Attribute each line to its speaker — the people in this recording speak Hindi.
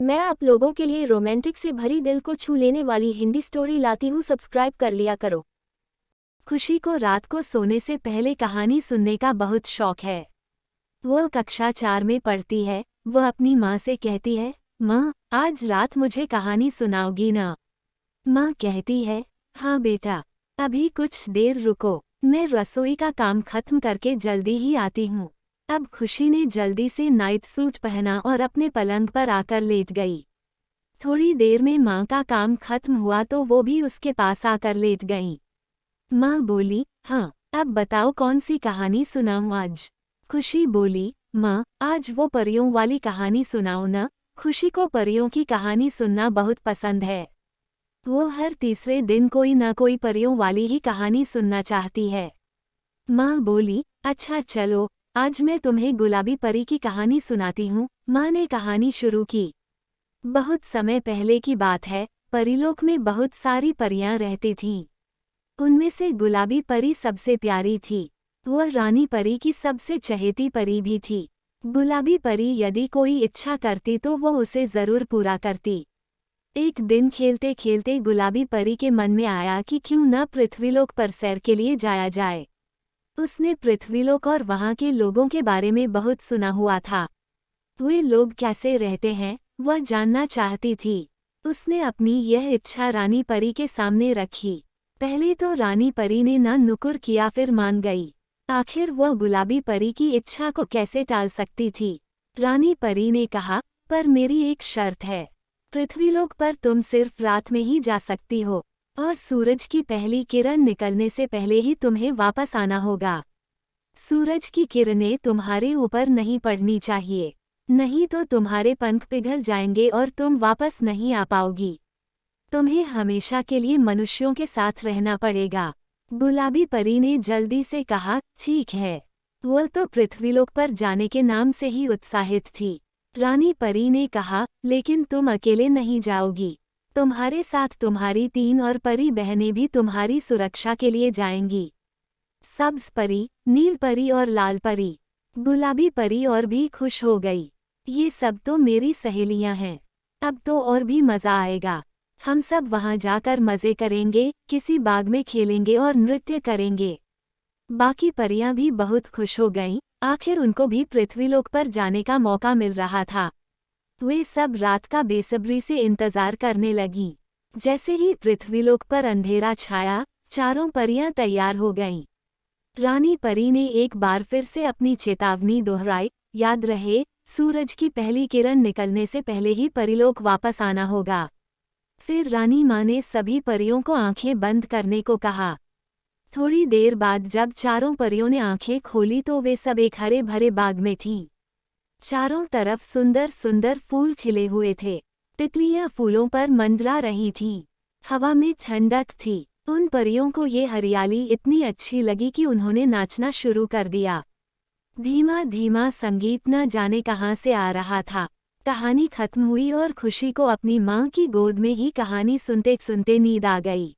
Speaker 1: मैं आप लोगों के लिए रोमांटिक से भरी दिल को छू लेने वाली हिंदी स्टोरी लाती हूँ। सब्सक्राइब कर लिया करो। खुशी को रात को सोने से पहले कहानी सुनने का बहुत शौक है। वो कक्षा 4 में पढ़ती है। वह अपनी माँ से कहती है, माँ, आज रात मुझे कहानी सुनाओगी ना? माँ कहती है, हाँ बेटा, अभी कुछ देर रुको, मैं रसोई का काम खत्म करके जल्दी ही आती हूँ। अब खुशी ने जल्दी से नाइट सूट पहना और अपने पलंग पर आकर लेट गई। थोड़ी देर में माँ का काम खत्म हुआ तो वो भी उसके पास आकर लेट गईं। माँ बोली, हाँ, अब बताओ कौन सी कहानी सुनाऊँ आज? खुशी बोली, माँ, आज वो परियों वाली कहानी सुनाओ ना। खुशी को परियों की कहानी सुनना बहुत पसंद है। वो हर तीसरे दिन कोई न कोई परियों वाली ही कहानी सुनना चाहती है। माँ बोली, अच्छा चलो, आज मैं तुम्हें गुलाबी परी की कहानी सुनाती हूँ। माँ ने कहानी शुरू की। बहुत समय पहले की बात है, परीलोक में बहुत सारी परियां रहती थीं। उनमें से गुलाबी परी सबसे प्यारी थी। वह रानी परी की सबसे चहेती परी भी थी। गुलाबी परी यदि कोई इच्छा करती तो वह उसे जरूर पूरा करती। एक दिन खेलते खेलते गुलाबी परी के मन में आया कि क्यों न पृथ्वीलोक पर सैर के लिए जाया जाए। उसने पृथ्वीलोक और वहाँ के लोगों के बारे में बहुत सुना हुआ था। वे लोग कैसे रहते हैं, वह जानना चाहती थी। उसने अपनी यह इच्छा रानी परी के सामने रखी। पहले तो रानी परी ने ना नुकुर किया, फिर मान गई। आखिर वह गुलाबी परी की इच्छा को कैसे टाल सकती थी। रानी परी ने कहा, पर मेरी एक शर्त है। पृथ्वीलोक पर तुम सिर्फ रात में ही जा सकती हो, और सूरज की पहली किरण निकलने से पहले ही तुम्हें वापस आना होगा। सूरज की किरणें तुम्हारे ऊपर नहीं पड़नी चाहिए, नहीं तो तुम्हारे पंख पिघल जाएंगे और तुम वापस नहीं आ पाओगी। तुम्हें हमेशा के लिए मनुष्यों के साथ रहना पड़ेगा। गुलाबी परी ने जल्दी से कहा, ठीक है। वह तो पृथ्वीलोक पर जाने के नाम से ही उत्साहित थी। रानी परी ने कहा, लेकिन तुम अकेले नहीं जाओगी। तुम्हारे साथ तुम्हारी 3 और परी बहनें भी तुम्हारी सुरक्षा के लिए जाएंगी। सब्ज परी, नील परी और लाल परी। गुलाबी परी और भी खुश हो गई। ये सब तो मेरी सहेलियां हैं। अब तो और भी मज़ा आएगा। हम सब वहाँ जाकर मज़े करेंगे, किसी बाग में खेलेंगे और नृत्य करेंगे। बाकी परियां भी बहुत खुश हो गईं। आखिर उनको भी पृथ्वीलोक पर जाने का मौका मिल रहा था। वे सब रात का बेसब्री से इंतजार करने लगीं। जैसे ही पृथ्वीलोक पर अंधेरा छाया, चारों परियां तैयार हो गईं। रानी परी ने एक बार फिर से अपनी चेतावनी दोहराई, याद रहे, सूरज की पहली किरण निकलने से पहले ही परीलोक वापस आना होगा। फिर रानी माँ ने सभी परियों को आंखें बंद करने को कहा। थोड़ी देर बाद जब चारों परियों ने आंखें खोली तो वे सब एक हरे भरे बाग में थीं। चारों तरफ सुंदर सुंदर फूल खिले हुए थे। तितलियां फूलों पर मंडरा रही थीं। हवा में ठंडक थी। उन परियों को ये हरियाली इतनी अच्छी लगी कि उन्होंने नाचना शुरू कर दिया। धीमा धीमा संगीत न जाने कहाँ से आ रहा था। कहानी खत्म हुई और खुशी को अपनी माँ की गोद में ही कहानी सुनते सुनते नींद आ गई।